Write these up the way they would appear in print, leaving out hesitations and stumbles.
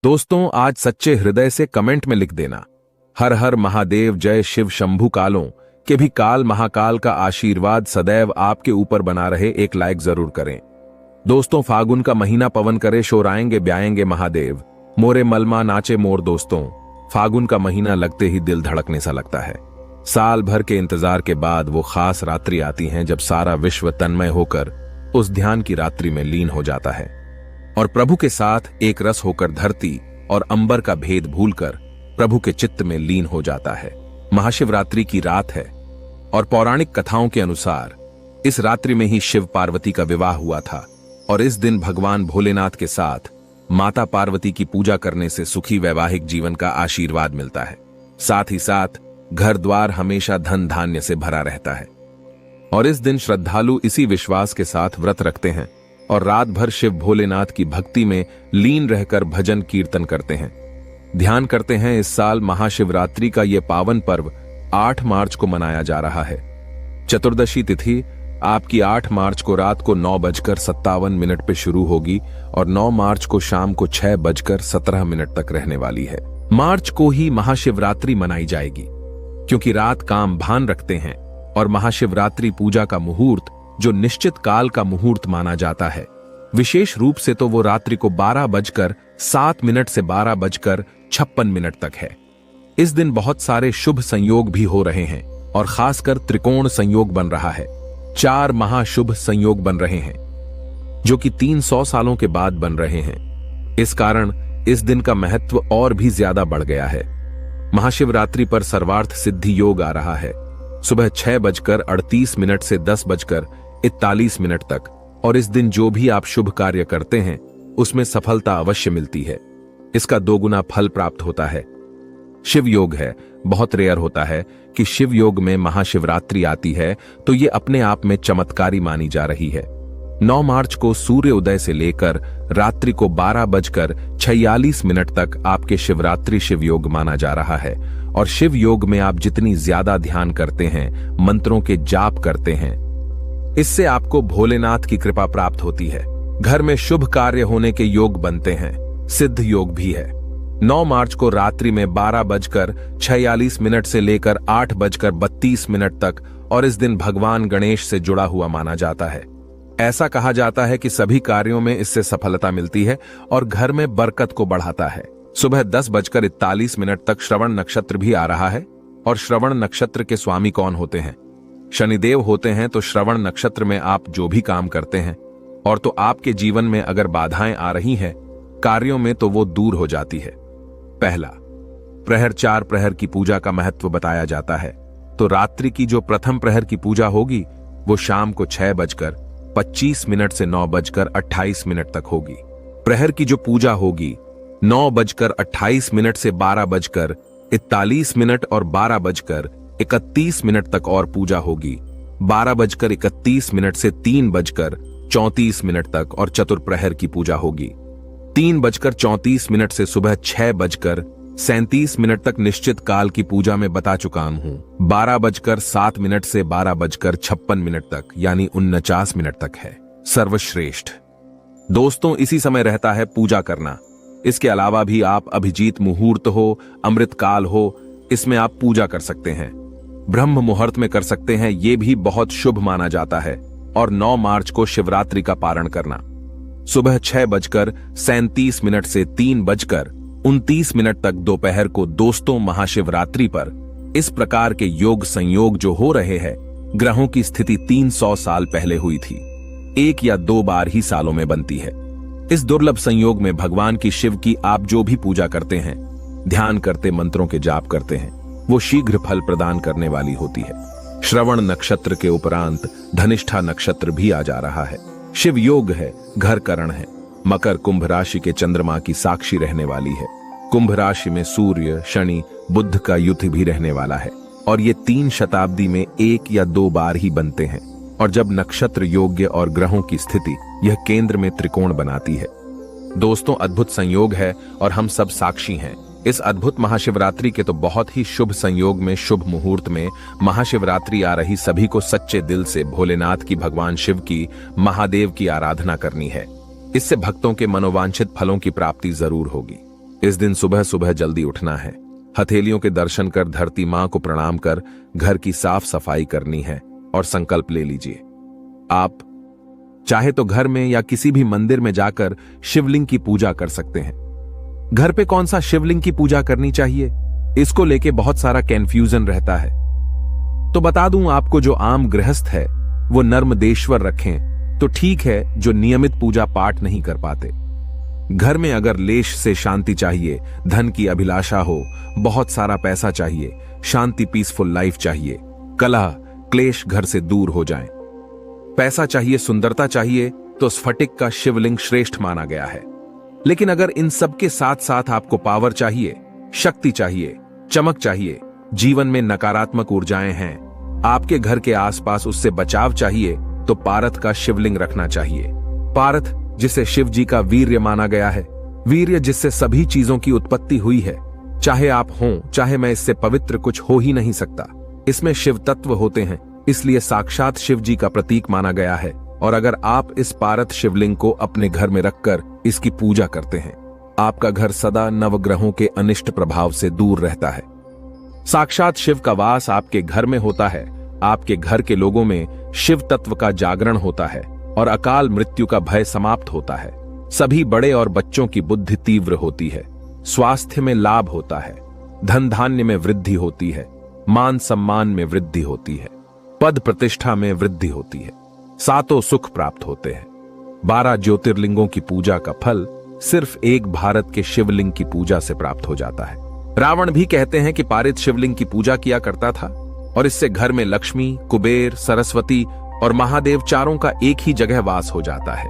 दोस्तों, आज सच्चे हृदय से कमेंट में लिख देना, हर हर महादेव, जय शिव शंभू कालों के भी काल महाकाल का आशीर्वाद सदैव आपके ऊपर बना रहे। एक लाइक जरूर करें। दोस्तों, फागुन का महीना पवन करे, शोराएंगे ब्याएंगे महादेव, मोरे मलमा नाचे मोर। दोस्तों, फागुन का महीना लगते ही दिल धड़कने सा लगता है। साल भर के इंतजार के बाद वो खास रात्रि आती है जब सारा विश्व तन्मय होकर उस ध्यान की रात्रि में लीन हो जाता है और प्रभु के साथ एक रस होकर धरती और अंबर का भेद भूलकर प्रभु के चित्त में लीन हो जाता है। महाशिवरात्रि की रात है और पौराणिक कथाओं के अनुसार इस रात्रि में ही शिव पार्वती का विवाह हुआ था और इस दिन भगवान भोलेनाथ के साथ माता पार्वती की पूजा करने से सुखी वैवाहिक जीवन का आशीर्वाद मिलता है। साथ ही साथ घर द्वार हमेशा धन धान्य से भरा रहता है और इस दिन श्रद्धालु इसी विश्वास के साथ व्रत रखते हैं और रात भर शिव भोलेनाथ की भक्ति में लीन रहकर भजन कीर्तन करते हैं, ध्यान करते हैं। इस साल महाशिवरात्रि का यह पावन पर्व 8 मार्च को मनाया जा रहा है। चतुर्दशी तिथि आपकी 8 मार्च को रात को 9:57 पे शुरू होगी और 9 मार्च को शाम को 6:17 तक रहने वाली है। मार्च को ही महाशिवरात्रि मनाई जाएगी क्योंकि रात काम भान रखते हैं और महाशिवरात्रि पूजा का मुहूर्त जो निश्चित काल का मुहूर्त माना जाता है, विशेष रूप से तो वो रात्रि को 12:07 से 12:56 तक है। इस दिन बहुत सारे शुभ संयोग भी हो रहे हैं और खासकर त्रिकोण संयोग बन रहा है। 4 महाशुभ संयोग बन रहे हैं जो कि 300 सालों के बाद बन रहे हैं। इस कारण इस दिन का महत्व और भी ज्यादा बढ़ गया है। महाशिवरात्रि पर सर्वार्थ सिद्धि योग आ रहा है सुबह 6:38 से 10:41 तक और इस दिन जो भी आप शुभ कार्य करते हैं उसमें सफलता अवश्य मिलती है। इसका 2 गुना फल प्राप्त होता है। शिव योग है, बहुत रेयर होता है कि शिव योग में महाशिवरात्रि आती है, तो ये अपने आप में चमत्कारी मानी जा रही है। 9 मार्च को सूर्य उदय से लेकर रात्रि को 12:46 तक आपके शिवरात्रि शिव योग माना जा रहा है और शिव योग में आप जितनी ज्यादा ध्यान करते हैं, मंत्रों के जाप करते हैं, इससे आपको भोलेनाथ की कृपा प्राप्त होती है। घर में शुभ कार्य होने के योग बनते हैं, सिद्ध योग भी है। 9 मार्च को रात्रि में 12:46 से लेकर 8:32 तक और इस दिन भगवान गणेश से जुड़ा हुआ माना जाता है। ऐसा कहा जाता है कि सभी कार्यों में इससे सफलता मिलती है और घर में बरकत को बढ़ाता है। सुबह 10:41 तक श्रवण नक्षत्र भी आ रहा है और श्रवण नक्षत्र के स्वामी कौन होते हैं? शनिदेव होते हैं। तो श्रवण नक्षत्र में आप जो भी काम करते हैं और तो आपके जीवन में अगर बाधाएं आ रही हैं कार्यों में, तो वो दूर हो जाती है। पहला, प्रहर 4 प्रहर की पूजा का महत्व बताया जाता है। तो रात्रि की जो प्रथम प्रहर की पूजा होगी वो शाम को 6:25 से 9:28 तक होगी। प्रहर की जो पूजा होगी 9:28 से 12:41 और 12:31 तक और पूजा होगी। 12:31 से 3:34 तक और चतुर्प्रहर की पूजा होगी। 3:34 से सुबह 6:37 तक निश्चित काल की पूजा में बता चुका हूं। 12:07 से 12:56 तक यानी 49 तक है सर्वश्रेष्ठ। दोस्तों, इसी समय रहता है पूजा करना। इसके अलावा भी आप अभिजीत मुहूर्त हो, अमृत काल हो, इसमें आप पूजा कर सकते हैं। ब्रह्म मुहूर्त में कर सकते हैं, ये भी बहुत शुभ माना जाता है। और 9 मार्च को शिवरात्रि का पारण करना सुबह 6:37 से 3:29 तक दोपहर को। दोस्तों, महाशिवरात्रि पर इस प्रकार के योग संयोग जो हो रहे हैं, ग्रहों की स्थिति 300 साल पहले हुई थी। 1 या 2 बार ही सालों में बनती है। इस दुर्लभ संयोग में भगवान की शिव की आप जो भी पूजा करते हैं, ध्यान करते, मंत्रों के जाप करते हैं, वो शीघ्र फल प्रदान करने वाली होती है। श्रवण नक्षत्र के उपरांत धनिष्ठा नक्षत्र भी आ जा रहा है। शिव योग है, घर करण है। मकर कुंभ राशि के चंद्रमा की साक्षी रहने वाली है। कुंभ राशि में सूर्य, शनि, बुध का युति भी रहने वाला है और ये 3 शताब्दी में 1 या 2 बार ही बनते हैं। और जब नक्षत्र योग्य और ग्रहों की स्थिति यह केंद्र में त्रिकोण बनाती है। दोस्तों, अद्भुत संयोग है और हम सब साक्षी हैं। इस अद्भुत महाशिवरात्रि के तो बहुत ही शुभ संयोग में, शुभ मुहूर्त में महाशिवरात्रि आ रही सभी को सच्चे दिल से भोलेनाथ की, भगवान शिव की, महादेव की आराधना करनी है। इससे भक्तों के मनोवांछित फलों की प्राप्ति जरूर होगी। इस दिन सुबह सुबह जल्दी उठना है, हथेलियों के दर्शन कर धरती मां को प्रणाम कर घर की साफ सफाई करनी है और संकल्प ले लीजिए। आप चाहे तो घर में या किसी भी मंदिर में जाकर शिवलिंग की पूजा कर सकते हैं। घर पे कौन सा शिवलिंग की पूजा करनी चाहिए, इसको लेके बहुत सारा कंफ्यूजन रहता है। तो बता दूं आपको, जो आम गृहस्थ है वो नर्मदेश्वर रखें तो ठीक है, जो नियमित पूजा पाठ नहीं कर पाते। घर में अगर लेश से शांति चाहिए, धन की अभिलाषा हो, बहुत सारा पैसा चाहिए, शांति पीसफुल लाइफ चाहिए, कलह क्लेश घर से दूर हो जाएं, पैसा चाहिए, सुंदरता चाहिए, तो स्फटिक का शिवलिंग श्रेष्ठ माना गया है। लेकिन अगर इन सब के साथ साथ आपको पावर चाहिए, शक्ति चाहिए, चमक चाहिए, जीवन में नकारात्मक ऊर्जाएं हैं, आपके घर के आसपास उससे बचाव चाहिए, तो पारत का शिवलिंग रखना चाहिए। पारत जिसे शिव जी का वीर्य माना गया है, वीर्य जिससे सभी चीजों की उत्पत्ति हुई है, चाहे आप हों चाहे मैं, इससे पवित्र कुछ हो ही नहीं सकता। इसमें शिव तत्व होते हैं, इसलिए साक्षात शिव जी का प्रतीक माना गया है। और अगर आप इस पारत शिवलिंग को अपने घर में रखकर इसकी पूजा करते हैं, आपका घर सदा नवग्रहों के अनिष्ट प्रभाव से दूर रहता है। साक्षात शिव का वास आपके घर में होता है, आपके घर के लोगों में शिव तत्व का जागरण होता है और अकाल मृत्यु का भय समाप्त होता है। सभी बड़े और बच्चों की बुद्धि तीव्र होती है, स्वास्थ्य में लाभ होता है, धन धान्य में वृद्धि होती है, मान सम्मान में वृद्धि होती है, पद प्रतिष्ठा में वृद्धि होती है, सातों सुख प्राप्त होते हैं। 12 ज्योतिर्लिंगों की पूजा का फल सिर्फ एक भारत के शिवलिंग की पूजा से प्राप्त हो जाता है। रावण भी कहते हैं कि पारित शिवलिंग की पूजा किया करता था और इससे घर में लक्ष्मी, कुबेर, सरस्वती और महादेव चारों का एक ही जगह वास हो जाता है।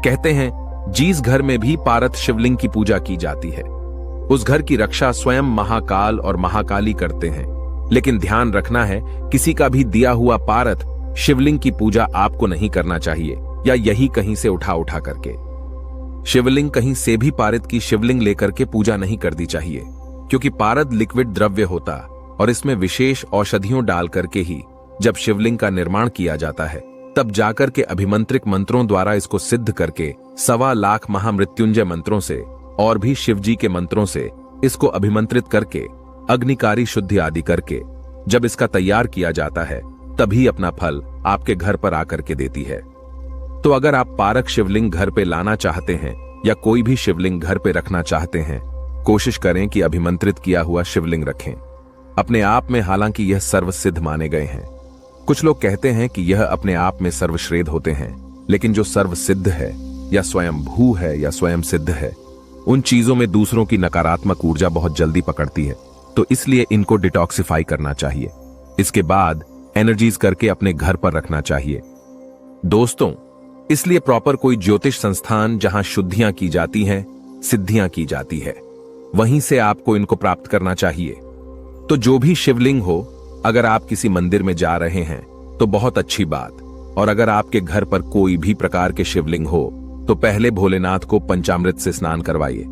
कहते हैं जिस घर में भी पारत शिवलिंग की पूजा की जाती है, उस घर की रक्षा स्वयं महाकाल और महाकाली करते हैं। लेकिन ध्यान रखना है, किसी का भी दिया हुआ पारत शिवलिंग की पूजा आपको नहीं करना चाहिए, या यही कहीं से उठा करके। शिवलिंग कहीं से भी पारित की शिवलिंग लेकर के पूजा नहीं कर दी चाहिए, क्योंकि पारद लिक्विड द्रव्य होता और इसमें विशेष औषधियों डाल करके ही जब शिवलिंग का निर्माण किया जाता है, तब जाकर के अभिमंत्रित मंत्रों द्वारा इसको सिद्ध करके 1.25 लाख महामृत्युंजय मंत्रों से और भी शिवजी के मंत्रों से इसको अभिमंत्रित करके अग्निकारी शुद्धि आदि करके जब इसका तैयार किया जाता है, तभी अपना फल आपके घर पर आकर के देती है। तो अगर आप पारक शिवलिंग घर पे लाना चाहते हैं या कोई भी शिवलिंग घर पे रखना चाहते हैं, कोशिश करें कि अभिमंत्रित किया हुआ शिवलिंग रखें। अपने आप में हालांकि यह सर्वसिद्ध माने गए हैं। कुछ लोग कहते हैं कि यह अपने आप में सर्वश्रेष्ठ होते हैं, लेकिन जो सर्वसिद्ध है या स्वयं भू है या स्वयं सिद्ध है, उन चीजों में दूसरों की नकारात्मक ऊर्जा बहुत जल्दी पकड़ती है। तो इसलिए इनको डिटॉक्सिफाई करना चाहिए, इसके बाद एनर्जीज करके अपने घर पर रखना चाहिए। दोस्तों, इसलिए प्रॉपर कोई ज्योतिष संस्थान जहां शुद्धियां की जाती हैं, सिद्धियां की जाती है, वहीं से आपको इनको प्राप्त करना चाहिए। तो जो भी शिवलिंग हो, अगर आप किसी मंदिर में जा रहे हैं तो बहुत अच्छी बात, और अगर आपके घर पर कोई भी प्रकार के शिवलिंग हो तो पहले भोलेनाथ को पंचामृत से स्नान करवाइए।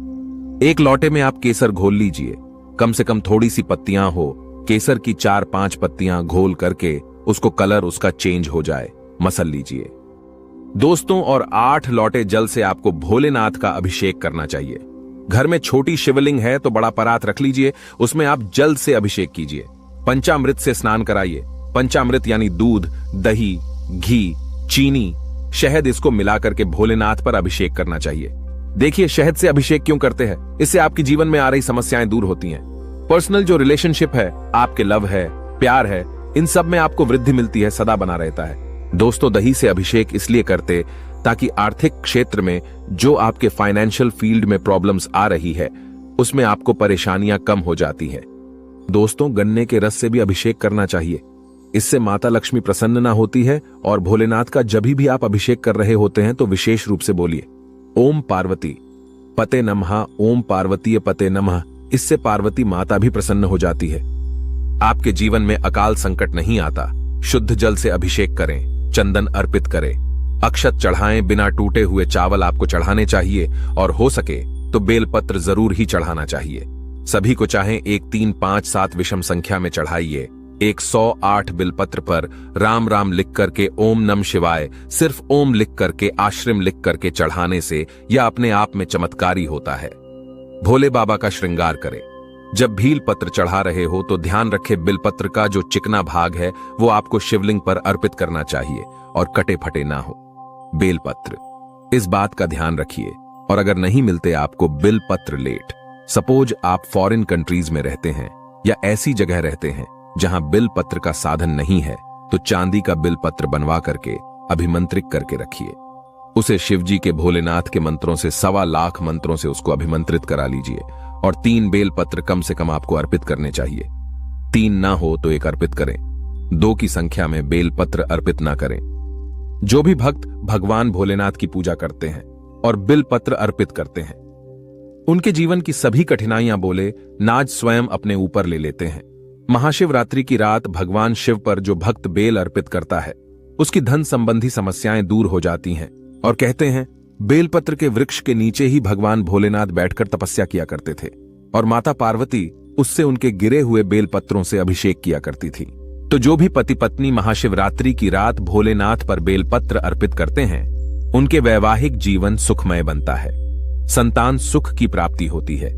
एक लोटे में आप केसर घोल लीजिए, कम से कम थोड़ी सी पत्तियां हो, केसर की 4-5 पत्तियां घोल करके उसको कलर उसका चेंज हो जाए, मसल लीजिए दोस्तों। और 8 लोटे जल से आपको भोलेनाथ का अभिषेक करना चाहिए। घर में छोटी शिवलिंग है तो बड़ा परात रख लीजिए, उसमें आप जल से अभिषेक कीजिए, पंचामृत से स्नान कराइए। पंचामृत यानी दूध, दही, घी, चीनी, शहद, इसको मिलाकर के भोलेनाथ पर अभिषेक करना चाहिए। देखिए शहद से अभिषेक क्यों करते हैं, इससे आपके जीवन में आ रही समस्याएं दूर होती हैं। पर्सनल जो रिलेशनशिप है, आपके लव है, प्यार है, इन सब में आपको वृद्धि मिलती है, सदा बना रहता है। दोस्तों, दही से अभिषेक इसलिए करते ताकि आर्थिक क्षेत्र में जो आपके फाइनेंशियल फील्ड में प्रॉब्लम्स आ रही है, उसमें आपको परेशानियां कम हो जाती हैं। दोस्तों, गन्ने के रस से भी अभिषेक करना चाहिए, इससे माता लक्ष्मी प्रसन्न होती है। और भोलेनाथ का जब भी आप अभिषेक कर रहे होते हैं तो विशेष रूप से बोलिए ओम पार्वती पते नमः, ओम पार्वतीय पते नमः। इससे पार्वती माता भी प्रसन्न हो जाती है। आपके जीवन में अकाल संकट नहीं आता। शुद्ध जल से अभिषेक करें, चंदन अर्पित करें, अक्षत चढ़ाएं, बिना टूटे हुए चावल आपको चढ़ाने चाहिए और हो सके तो बेलपत्र जरूर ही चढ़ाना चाहिए। सभी को चाहें 1, 3, 5, 7 विषम संख्या में चढ़ाइए। 108 बिलपत्र पर राम राम लिख करके, ओम नम शिवाय, सिर्फ ओम लिख करके, आश्रम लिख करके चढ़ाने से यह अपने आप में चमत्कारी होता है। भोले बाबा का श्रृंगार करें। जब भील पत्र चढ़ा रहे हो तो ध्यान रखें बिलपत्र का जो चिकना भाग है वो आपको शिवलिंग पर अर्पित करना चाहिए और कटे फटे ना हो। बेलपत्र, इस बात का ध्यान रखिए। और अगर नहीं मिलते आपको बिलपत्र लेट, सपोज आप फॉरेन कंट्रीज में रहते हैं या ऐसी जगह रहते हैं जहां बिलपत्र का साधन नहीं है, तो चांदी का बिलपत्र बनवा करके अभिमंत्रित करके रखिए। उसे शिवजी के भोलेनाथ के मंत्रों से 1.25 लाख मंत्रों से उसको अभिमंत्रित करा लीजिए। और 3 बेलपत्र कम से कम आपको अर्पित करने चाहिए। 3 ना हो तो 1 अर्पित करें। 2 की संख्या में बेलपत्र अर्पित ना करें। जो भी भक्त भगवान भोलेनाथ की पूजा करते हैं और बिलपत्र अर्पित करते हैं, उनके जीवन की सभी कठिनाइयां बोले नाज स्वयं अपने ऊपर ले लेते हैं। महाशिवरात्रि की रात भगवान शिव पर जो भक्त बेल अर्पित करता है, उसकी धन संबंधी समस्याएं दूर हो जाती हैं। और कहते हैं बेलपत्र के वृक्ष के नीचे ही भगवान भोलेनाथ बैठकर तपस्या किया करते थे और माता पार्वती उससे उनके गिरे हुए बेलपत्रों से अभिषेक किया करती थी। तो जो भी पति पत्नी महाशिवरात्रि की रात भोलेनाथ पर बेलपत्र अर्पित करते हैं, उनके वैवाहिक जीवन सुखमय बनता है, संतान सुख की प्राप्ति होती है।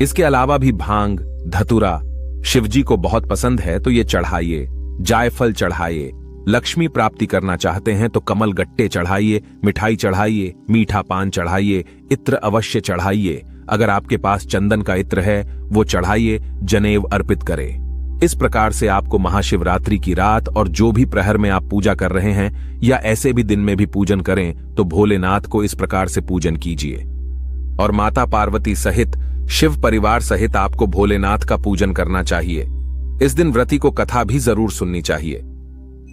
इसके अलावा भी भांग, धतूरा शिवजी को बहुत पसंद है तो ये चढ़ाइए। जायफल चढ़ाइए। लक्ष्मी प्राप्ति करना चाहते हैं तो कमल गट्टे चढ़ाइए, मिठाई चढ़ाइए, मीठा पान चढ़ाइए, इत्र अवश्य चढ़ाइए। अगर आपके पास चंदन का इत्र है वो चढ़ाइए, जनेव अर्पित करें। इस प्रकार से आपको महाशिवरात्रि की रात और जो भी प्रहर में आप पूजा कर रहे हैं या ऐसे भी दिन में भी पूजन करें तो भोलेनाथ को इस प्रकार से पूजन कीजिए। और माता पार्वती सहित शिव परिवार सहित आपको भोलेनाथ का पूजन करना चाहिए। इस दिन व्रती को कथा भी जरूर सुननी चाहिए।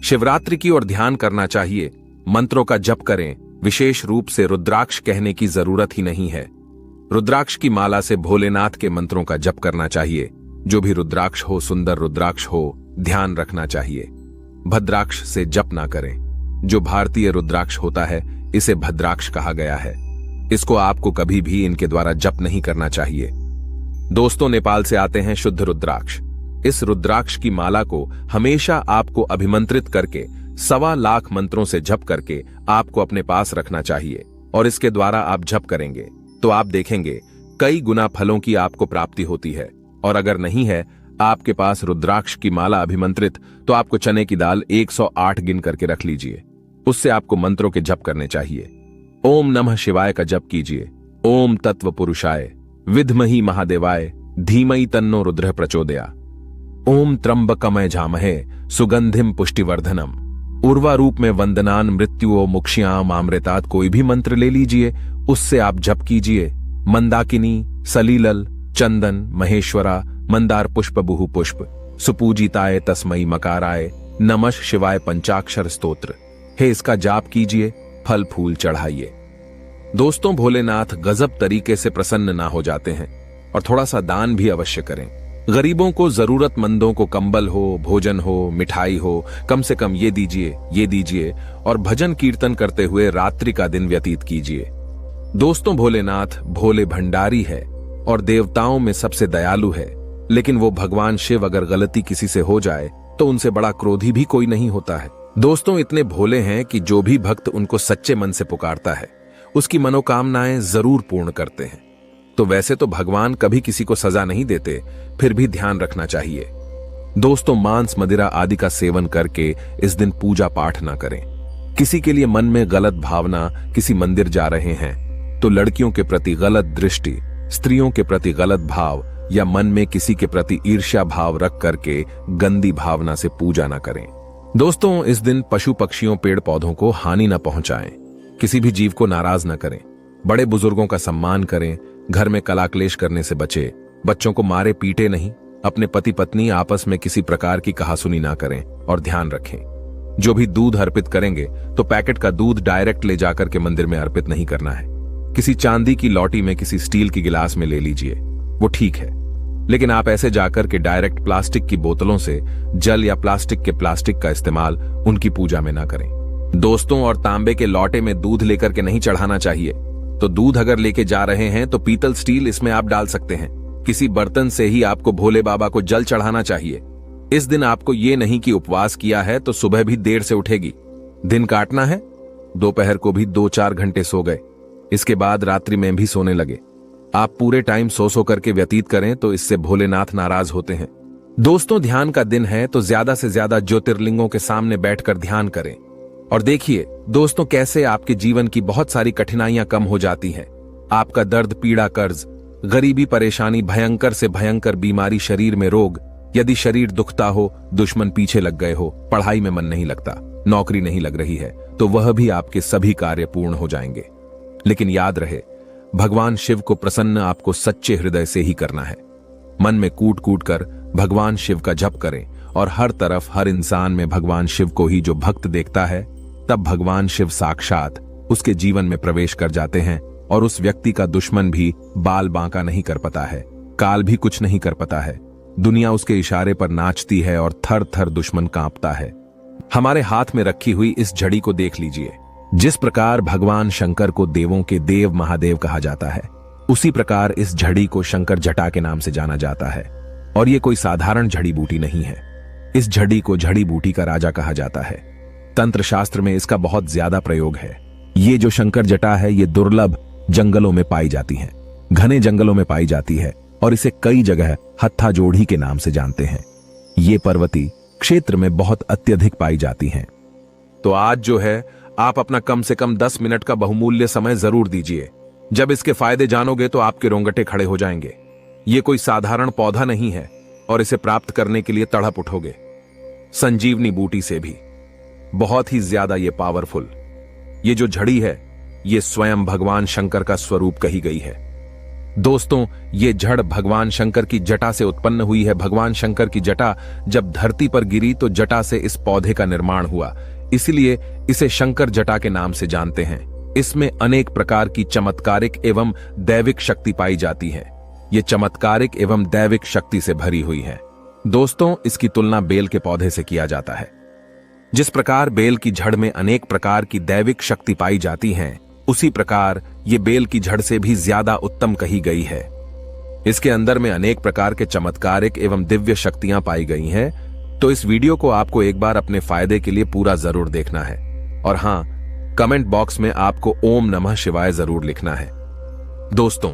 शिवरात्रि की ओर ध्यान करना चाहिए। मंत्रों का जप करें। विशेष रूप से रुद्राक्ष कहने की जरूरत ही नहीं है। रुद्राक्ष की माला से भोलेनाथ के मंत्रों का जप करना चाहिए। जो भी रुद्राक्ष हो, सुंदर रुद्राक्ष हो, ध्यान रखना चाहिए भद्राक्ष से जप ना करें। जो भारतीय रुद्राक्ष होता है इसे भद्राक्ष कहा गया है। इसको आपको कभी भी इनके द्वारा जप नहीं करना चाहिए। दोस्तों, नेपाल से आते हैं शुद्ध रुद्राक्ष। इस रुद्राक्ष की माला को हमेशा आपको अभिमंत्रित करके 1.25 लाख मंत्रों से जप करके आपको अपने पास रखना चाहिए। और इसके द्वारा आप जप करेंगे तो आप देखेंगे कई गुना फलों की आपको प्राप्ति होती है। और अगर नहीं है आपके पास रुद्राक्ष की माला अभिमंत्रित, तो आपको चने की दाल 108 गिन करके रख लीजिए। उससे आपको मंत्रों के जप करने चाहिए। ओम नमः शिवाय का जप कीजिए। ओम तत्व पुरुषाय विद्महि महादेवाय धीमहि तन्नो रुद्र प्रचोदया। ओम त्र्यंबकमय झामहे सुगंधिम पुष्टिवर्धनम। उर्वा रूप में वंदनान मृत्युओ मुक्ष्याम अमृतात्। कोई भी मंत्र ले लीजिए, उससे आप जप कीजिए। मंदाकिनी, सलीलल, चंदन, महेश्वरा, मंदार पुष्प, बुहु पुष्प, सुपूजिताय तस्मई मकाराय नमः शिवाय पंचाक्षर स्तोत्र है, इसका जाप कीजिए। फल फूल चढ़ाइए। दोस्तों, भोलेनाथ गजब तरीके से प्रसन्न ना हो जाते हैं। और थोड़ा सा दान भी अवश्य करें। गरीबों को, जरूरतमंदों को कंबल हो, भोजन हो, मिठाई हो, कम से कम ये दीजिए। और भजन कीर्तन करते हुए रात्रि का दिन व्यतीत कीजिए। दोस्तों, भोलेनाथ भोले भंडारी है और देवताओं में सबसे दयालु है। लेकिन वो भगवान शिव अगर गलती किसी से हो जाए तो उनसे बड़ा क्रोधी भी कोई नहीं होता है। दोस्तों, इतने भोले हैं कि जो भी भक्त उनको सच्चे मन से पुकारता है उसकी मनोकामनाएं जरूर पूर्ण करते हैं। तो वैसे तो भगवान कभी किसी को सजा नहीं देते, फिर भी ध्यान रखना चाहिए। दोस्तों, मांस, मदिरा आदि का सेवन करके इस दिन पूजा पाठ ना करें। किसी के लिए मन में गलत भावना, किसी मंदिर जा रहे हैं तो लड़कियों के प्रति गलत दृष्टि, स्त्रियों के प्रति गलत भाव या मन में किसी के प्रति ईर्ष्या भाव रख करके गंदी भावना से पूजा ना करें। दोस्तों, इस दिन पशु पक्षियों, पेड़ पौधों को हानि न पहुंचाएं। किसी भी जीव को नाराज न करें। बड़े बुजुर्गों का सम्मान करें। घर में कलाक्लेश करने से बचे। बच्चों को मारे पीटे नहीं। अपने पति पत्नी आपस में किसी प्रकार की कहासुनी ना करें। और ध्यान रखें, जो भी दूध अर्पित करेंगे तो पैकेट का दूध डायरेक्ट ले जाकर के मंदिर में अर्पित नहीं करना है। किसी चांदी की लौटी में, किसी स्टील की गिलास में ले लीजिए, वो ठीक है। लेकिन आप ऐसे जाकर के डायरेक्ट प्लास्टिक की बोतलों से जल या प्लास्टिक का इस्तेमाल उनकी पूजा में ना करें। दोस्तों, और तांबे के लौटे में दूध लेकर के नहीं चढ़ाना चाहिए। तो दूध अगर लेके जा रहे हैं तो पीतल, स्टील इसमें आप डाल सकते हैं। किसी बर्तन से ही आपको भोले बाबा को जल चढ़ाना चाहिए। इस दिन आपको ये नहीं कि उपवास किया है तो सुबह भी देर से उठेगी। दिन काटना है, दोपहर को भी 2-4 घंटे सो गए, इसके बाद रात्रि में भी सोने लगे, आप पूरे टाइम सो करके व्यतीत करें तो इससे भोलेनाथ नाराज होते हैं। दोस्तों, ध्यान का दिन है तो ज्यादा से ज्यादा ज्योतिर्लिंगों के सामने बैठकर ध्यान करें और देखिए दोस्तों कैसे आपके जीवन की बहुत सारी कठिनाइयां कम हो जाती हैं। आपका दर्द, पीड़ा, कर्ज, गरीबी, परेशानी, भयंकर से भयंकर बीमारी, शरीर में रोग, यदि शरीर दुखता हो, दुश्मन पीछे लग गए हो, पढ़ाई में मन नहीं लगता, नौकरी नहीं लग रही है, तो वह भी आपके सभी कार्य पूर्ण हो जाएंगे। लेकिन याद रहे, भगवान शिव को प्रसन्न आपको सच्चे हृदय से ही करना है। मन में कूट कूट कर भगवान शिव का जप करें और हर तरफ, हर इंसान में भगवान शिव को ही जो भक्त देखता है, तब भगवान शिव साक्षात उसके जीवन में प्रवेश कर जाते हैं और उस व्यक्ति का दुश्मन भी बाल बांका नहीं कर पाता है, काल भी कुछ नहीं कर पाता है। दुनिया उसके इशारे पर नाचती है और थर थर दुश्मन कांपता है। हमारे हाथ में रखी हुई इस झड़ी को देख लीजिए। जिस प्रकार भगवान शंकर को देवों के देव महादेव कहा जाता है, उसी प्रकार इस झड़ी को शंकर जटा के नाम से जाना जाता है। और ये कोई साधारण जड़ी बूटी नहीं है। इस झड़ी को जड़ी बूटी का राजा कहा जाता है। तंत्र शास्त्र में इसका बहुत ज्यादा प्रयोग है। ये जो शंकर जटा है, ये दुर्लभ जंगलों में पाई जाती है, घने जंगलों में पाई जाती है और इसे कई जगह हत्था जोड़ी के नाम से जानते हैं। ये पर्वतीय क्षेत्र में बहुत अत्यधिक पाई जाती हैं। तो आज जो है, आप अपना कम से कम 10 मिनट का बहुमूल्य समय जरूर दीजिए। जब इसके फायदे जानोगे तो आपके रोंगटे खड़े हो जाएंगे। ये कोई साधारण पौधा नहीं है और इसे प्राप्त करने के लिए तड़प उठोगे संजीवनी बूटी से भी। बहुत ही ज्यादा ये पावरफुल ये जो झड़ी है, ये स्वयं भगवान शंकर का स्वरूप कही गई है। दोस्तों, ये जड़ भगवान शंकर की जटा से उत्पन्न हुई है। भगवान शंकर की जटा जब धरती पर गिरी तो जटा से इस पौधे का निर्माण हुआ, इसलिए इसे शंकर जटा के नाम से जानते हैं। इसमें अनेक प्रकार की चमत्कारिक एवं दैविक शक्ति पाई जाती है। ये चमत्कारिक एवं दैविक शक्ति से भरी हुई है। दोस्तों, इसकी तुलना बेल के पौधे से किया जाता है। जिस प्रकार बेल की जड़ में अनेक प्रकार की दैविक शक्ति पाई जाती है, उसी प्रकार ये बेल की जड़ से भी ज्यादा उत्तम कही गई है। इसके अंदर में अनेक प्रकार के चमत्कारिक एवं दिव्य शक्तियां पाई गई हैं। तो इस वीडियो को आपको एक बार अपने फायदे के लिए पूरा जरूर देखना है। और हां, कमेंट बॉक्स में आपको ओम नमः शिवाय जरूर लिखना है। दोस्तों,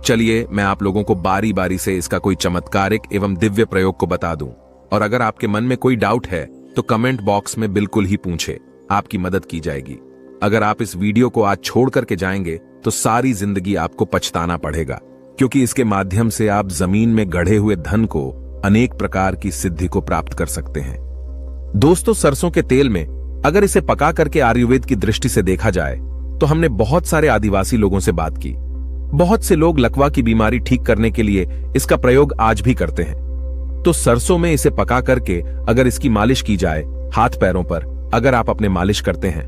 चलिए मैं आप लोगों को बारी बारी से इसका कोई चमत्कारिक एवं दिव्य प्रयोग को बता दूं। और अगर आपके मन में कोई डाउट है तो कमेंट बॉक्स में बिल्कुल ही पूछे, आपकी मदद की जाएगी। अगर आप इस वीडियो को आज छोड़ करके जाएंगे तो सारी जिंदगी आपको पछताना पड़ेगा, क्योंकि इसके माध्यम से आप जमीन में गढ़े हुए धन को, अनेक प्रकार की सिद्धि को प्राप्त कर सकते हैं। दोस्तों, सरसों के तेल में अगर इसे पका करके आयुर्वेद की दृष्टि से देखा जाए तो हमने बहुत सारे आदिवासी लोगों से बात की। बहुत से लोग लकवा की बीमारी ठीक करने के लिए इसका प्रयोग आज भी करते हैं। तो सरसों में इसे पका करके अगर इसकी मालिश की जाए हाथ पैरों पर, अगर आप अपने मालिश करते हैं,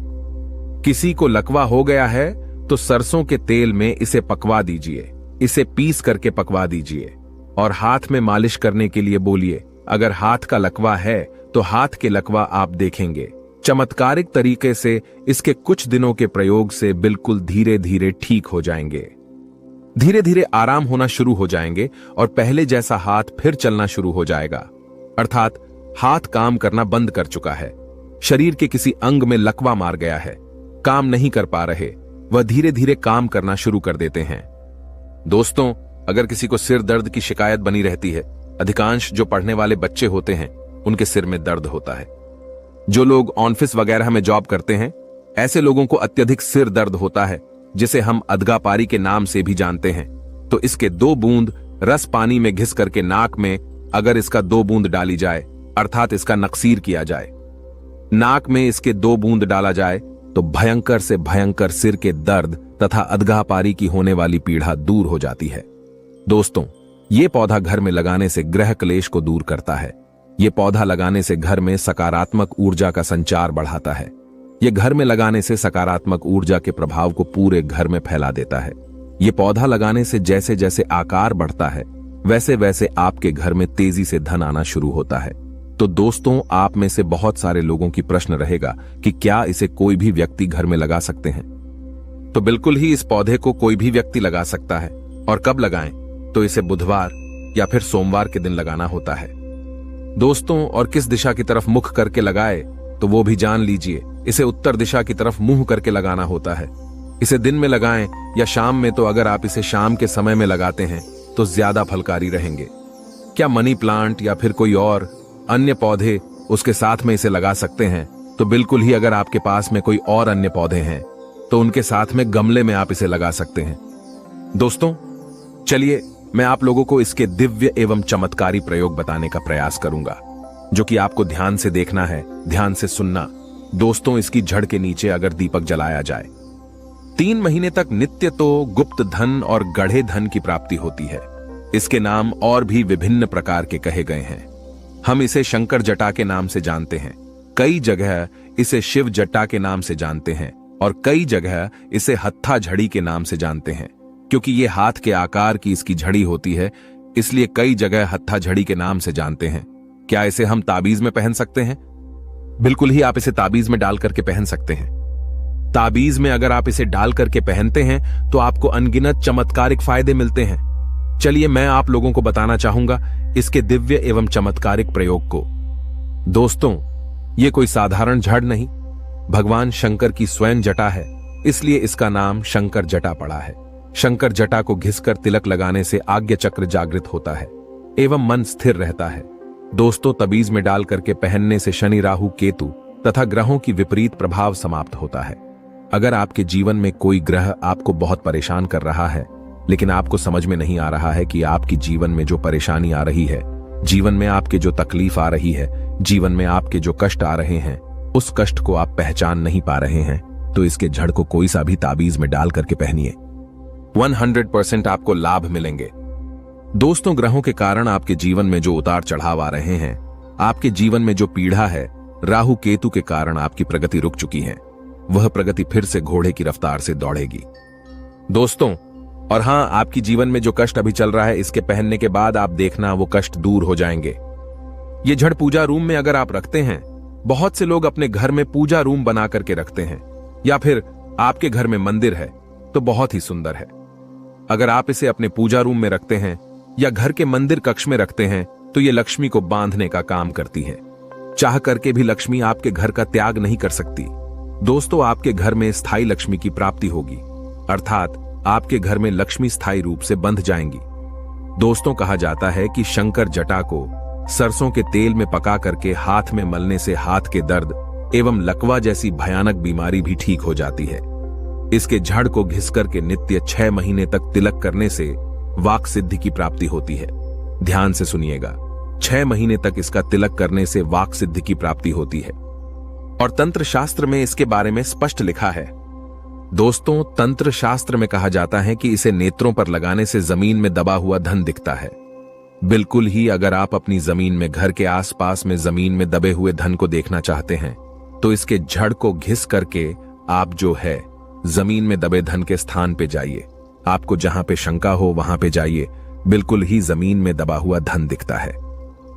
किसी को लकवा हो गया है तो सरसों के तेल में इसे पकवा दीजिए, इसे पीस करके पकवा दीजिए और हाथ में मालिश करने के लिए बोलिए। अगर हाथ का लकवा है तो हाथ के लकवा आप देखेंगे चमत्कारिक तरीके से इसके कुछ दिनों के प्रयोग से बिल्कुल धीरे धीरे ठीक हो जाएंगे। धीरे धीरे आराम होना शुरू हो जाएंगे और पहले जैसा हाथ फिर चलना शुरू हो जाएगा। अर्थात हाथ काम करना बंद कर चुका है। शरीर के किसी अंग में लकवा मार गया है, काम नहीं कर पा रहे, वह धीरे धीरे काम करना शुरू कर देते हैं। दोस्तों, अगर किसी को सिर दर्द की शिकायत बनी रहती है, अधिकांश जो पढ़ने वाले बच्चे होते हैं उनके सिर में दर्द होता है। जो लोग ऑफिस वगैरह में जॉब करते हैं, ऐसे लोगों को अत्यधिक सिर दर्द होता है, जिसे हम अधगापारी के नाम से भी जानते हैं। तो इसके 2 बूंद रस पानी में घिस करके नाक में अगर इसका 2 बूंद डाली जाए, अर्थात इसका नक्सीर किया जाए, नाक में इसके 2 बूंद डाला जाए तो भयंकर से भयंकर सिर के दर्द तथा अधगापारी की होने वाली पीड़ा दूर हो जाती है। दोस्तों, ये पौधा घर में लगाने से ग्रह क्लेश को दूर करता है। ये पौधा लगाने से घर में सकारात्मक ऊर्जा का संचार बढ़ाता है। ये घर में लगाने से सकारात्मक ऊर्जा के प्रभाव को पूरे घर में फैला देता है। ये पौधा लगाने से जैसे जैसे आकार बढ़ता है, वैसे वैसे आपके घर में तेजी से धन आना शुरू होता है। तो दोस्तों, आप में से बहुत सारे लोगों की प्रश्न रहेगा कि क्या इसे कोई भी व्यक्ति घर में लगा सकते हैं? तो बिल्कुल ही इस पौधे को कोई भी व्यक्ति लगा सकता है। और कब लगाएं? तो इसे बुधवार या फिर सोमवार के दिन लगाना होता है। दोस्तों, और किस दिशा की तरफ मुख करके लगाए तो वो भी जान लीजिए। इसे उत्तर दिशा की तरफ मुंह करके लगाना होता है। इसे दिन में लगाएं या शाम में, तो अगर आप इसे शाम के समय में लगाते हैं तो ज्यादा फलकारी रहेंगे। क्या मनी प्लांट या फिर कोई और अन्य पौधे उसके साथ में इसे लगा सकते हैं? तो बिल्कुल ही। अगर आपके पास में कोई और अन्य पौधे हैं तो उनके साथ में गमले में आप इसे लगा सकते हैं। दोस्तों चलिए मैं आप लोगों को इसके दिव्य एवं चमत्कारी प्रयोग बताने का प्रयास करूंगा, जो कि आपको ध्यान से देखना है, ध्यान से सुनना। दोस्तों इसकी जड़ के नीचे अगर दीपक जलाया जाए 3 महीने तक नित्य तो गुप्त धन और गढ़े धन की प्राप्ति होती है। इसके नाम और भी विभिन्न प्रकार के कहे गए हैं। हम इसे शंकर जटा के नाम से जानते हैं, कई जगह इसे शिव जटा के नाम से जानते हैं और कई जगह इसे हत्था झड़ी के नाम से जानते हैं। क्योंकि ये हाथ के आकार की इसकी झड़ी होती है, इसलिए कई जगह हत्था झड़ी के नाम से जानते हैं। क्या इसे हम ताबीज में पहन सकते हैं? बिल्कुल ही, आप इसे ताबीज में डाल करके पहन सकते हैं। ताबीज में अगर आप इसे डाल करके पहनते हैं तो आपको अनगिनत चमत्कारिक फायदे मिलते हैं। चलिए मैं आप लोगों को बताना चाहूंगा इसके दिव्य एवं चमत्कारिक प्रयोग को। दोस्तों ये कोई साधारण जड़ नहीं, भगवान शंकर की स्वयं जटा है, इसलिए इसका नाम शंकर जटा पड़ा है। शंकर जटा को घिसकर तिलक लगाने से आज्ञा चक्र जागृत होता है एवं मन स्थिर रहता है। दोस्तों तबीज में डाल करके पहनने से शनि, राहु, केतु तथा ग्रहों की विपरीत प्रभाव समाप्त होता है। अगर आपके जीवन में कोई ग्रह आपको बहुत परेशान कर रहा है, लेकिन आपको समझ में नहीं आ रहा है कि आपकी जीवन में जो परेशानी आ रही है, जीवन में आपके जो तकलीफ आ रही है, जीवन में आपके जो कष्ट आ रहे हैं, उस कष्ट को आप पहचान नहीं पा रहे हैं, तो इसके जड़ को कोई सा भी ताबीज में डाल करके पहनिए। 100% आपको लाभ मिलेंगे। दोस्तों ग्रहों के कारण आपके जीवन में जो उतार चढ़ाव आ रहे हैं, आपके जीवन में जो पीड़ा है, राहु केतु के कारण आपकी प्रगति रुक चुकी है, वह प्रगति फिर से घोड़े की रफ्तार से दौड़ेगी। दोस्तों और हां, आपकी जीवन में जो कष्ट अभी चल रहा है, इसके पहनने के बाद आप देखना वो कष्ट दूर हो जाएंगे। ये जड़ पूजा रूम में अगर आप रखते हैं, बहुत से लोग अपने घर में पूजा रूम बना करके रखते हैं, या फिर आपके घर में मंदिर है तो बहुत ही सुंदर है। अगर आप इसे अपने पूजा रूम में रखते हैं या घर के मंदिर कक्ष में रखते हैं तो ये लक्ष्मी को बांधने का काम करती है। चाह करके भी लक्ष्मी आपके घर का त्याग नहीं कर सकती। दोस्तों आपके घर में स्थायी लक्ष्मी की प्राप्ति होगी, अर्थात आपके घर में लक्ष्मी स्थायी रूप से बंध जाएंगी। दोस्तों कहा जाता है कि शंकर जटा को सरसों के तेल में पका करके हाथ में मलने से हाथ के दर्द एवं लकवा जैसी भयानक बीमारी भी ठीक हो जाती है। इसके जड़ को घिस करके नित्य 6 महीने तक तिलक करने से वाक सिद्धि की प्राप्ति होती है। ध्यान से सुनिएगा, 6 महीने तक इसका तिलक करने से वाक सिद्धि की प्राप्ति होती है और तंत्र शास्त्र में इसके बारे में स्पष्ट लिखा है। दोस्तों तंत्र शास्त्र में कहा जाता है कि इसे नेत्रों पर लगाने से जमीन में दबा हुआ धन दिखता है। बिल्कुल ही, अगर आप अपनी जमीन में, घर के आसपास में जमीन में दबे हुए धन को देखना चाहते हैं तो इसके जड़ को घिस करके आप जो है जमीन में दबे धन के स्थान पे जाइए। आपको जहां पे शंका हो वहां पे जाइए, बिल्कुल ही जमीन में दबा हुआ धन दिखता है।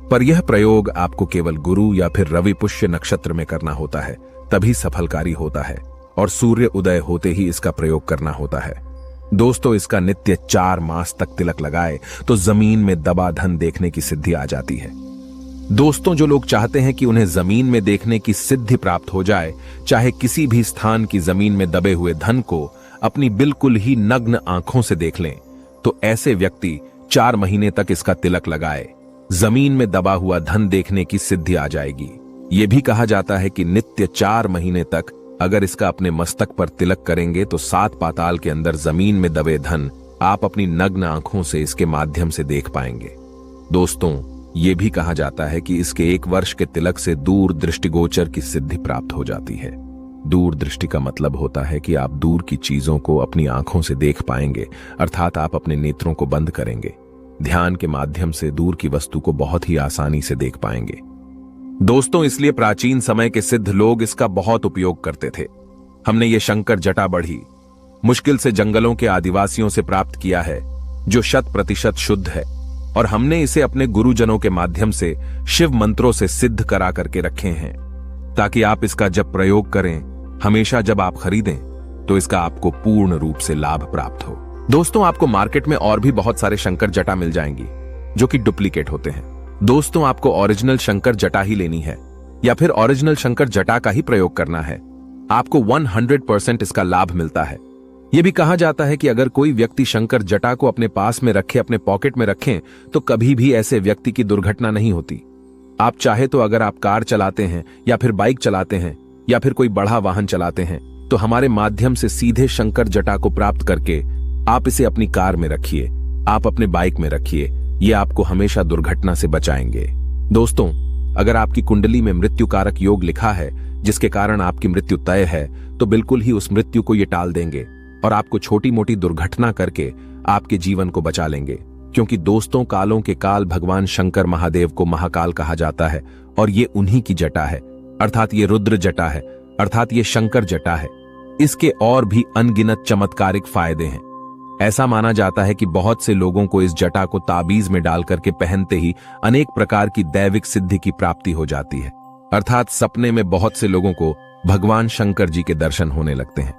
पर यह प्रयोग आपको केवल गुरु या फिर रवि पुष्य नक्षत्र में करना होता है, तभी सफलकारी होता है और सूर्य उदय होते ही इसका प्रयोग करना होता है। दोस्तों इसका नित्य 4 मास तक तिलक लगाए तो जमीन में दबा धन देखने की सिद्धि आ जाती है। दोस्तों जो लोग चाहते हैं कि उन्हें जमीन में देखने की सिद्धि प्राप्त हो जाए, चाहे किसी भी स्थान की जमीन में दबे हुए धन को अपनी बिल्कुल ही नग्न आंखों से देख लें, तो ऐसे व्यक्ति 4 महीने तक इसका तिलक लगाए, जमीन में दबा हुआ धन देखने की सिद्धि आ जाएगी। यह भी कहा जाता है कि नित्य 4 महीने तक अगर इसका अपने मस्तक पर तिलक करेंगे तो 7 पाताल के अंदर जमीन में दबे धन आप अपनी नग्न आंखों से इसके माध्यम से देख पाएंगे। दोस्तों ये भी कहा जाता है कि इसके 1 वर्ष के तिलक से दूर दृष्टिगोचर की सिद्धि प्राप्त हो जाती है। दूर दृष्टि का मतलब होता है कि आप दूर की चीजों को अपनी आंखों से देख पाएंगे, अर्थात आप अपने नेत्रों को बंद करेंगे, ध्यान के माध्यम से दूर की वस्तु को बहुत ही आसानी से देख पाएंगे। दोस्तों इसलिए प्राचीन समय के सिद्ध लोग इसका बहुत उपयोग करते थे। हमने ये शंकर जटा बढ़ी मुश्किल से जंगलों के आदिवासियों से प्राप्त किया है, जो 100% शुद्ध है, और हमने इसे अपने गुरुजनों के माध्यम से शिव मंत्रों से सिद्ध करा करके रखे हैं, ताकि आप इसका जब प्रयोग करें, हमेशा जब आप खरीदें, तो इसका आपको पूर्ण रूप से लाभ प्राप्त हो। दोस्तों आपको मार्केट में और भी बहुत सारे शंकर जटा मिल जाएंगी जो कि डुप्लीकेट होते हैं। दोस्तों आपको ओरिजिनल शंकर जटा ही लेनी है या फिर ओरिजिनल शंकर जटा का ही प्रयोग करना है। आपको 100% इसका लाभ मिलता है। यह भी कहा जाता है कि अगर कोई व्यक्ति शंकर जटा को अपने पास में रखे, अपने पॉकेट में रखें, तो कभी भी ऐसे व्यक्ति की दुर्घटना नहीं होती। आप चाहे तो अगर आप कार चलाते हैं या फिर बाइक चलाते हैं या फिर कोई बड़ा वाहन चलाते हैं, तो हमारे माध्यम से सीधे शंकर जटा को प्राप्त करके आप इसे अपनी कार में रखिए, आप अपने बाइक में रखिए। ये आपको हमेशा दुर्घटना से बचाएंगे। दोस्तों, अगर आपकी कुंडली में मृत्यु कारक योग लिखा है, जिसके कारण आपकी मृत्यु तय है, तो बिल्कुल ही उस मृत्यु को ये टाल देंगे और आपको छोटी मोटी दुर्घटना करके आपके जीवन को बचा लेंगे। क्योंकि दोस्तों, कालों के काल भगवान शंकर महादेव को महाकाल कहा जाता है और ये उन्हीं की जटा है, अर्थात ये रुद्र जटा है, अर्थात ये शंकर जटा है। इसके और भी अनगिनत चमत्कारिक फायदे हैं। ऐसा माना जाता है कि बहुत से लोगों को इस जटा को ताबीज में डाल करके पहनते ही अनेक प्रकार की दैविक सिद्धि की प्राप्ति हो जाती है, अर्थात सपने में बहुत से लोगों को भगवान शंकर जी के दर्शन होने लगते हैं,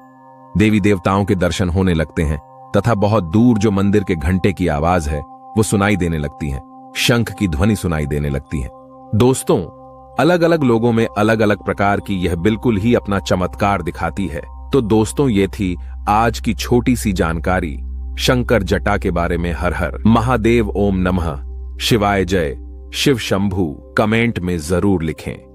देवी देवताओं के दर्शन होने लगते हैं तथा बहुत दूर जो मंदिर के घंटे की आवाज है वो सुनाई देने लगती है, शंख की ध्वनि सुनाई देने लगती है। दोस्तों, अलग अलग लोगों में अलग अलग प्रकार की यह बिल्कुल ही अपना चमत्कार दिखाती है। तो दोस्तों, ये थी आज की छोटी सी जानकारी शंकर जटा के बारे में। हर हर महादेव, ओम नमः शिवाय जय, शिव शंभू कमेंट में जरूर लिखें।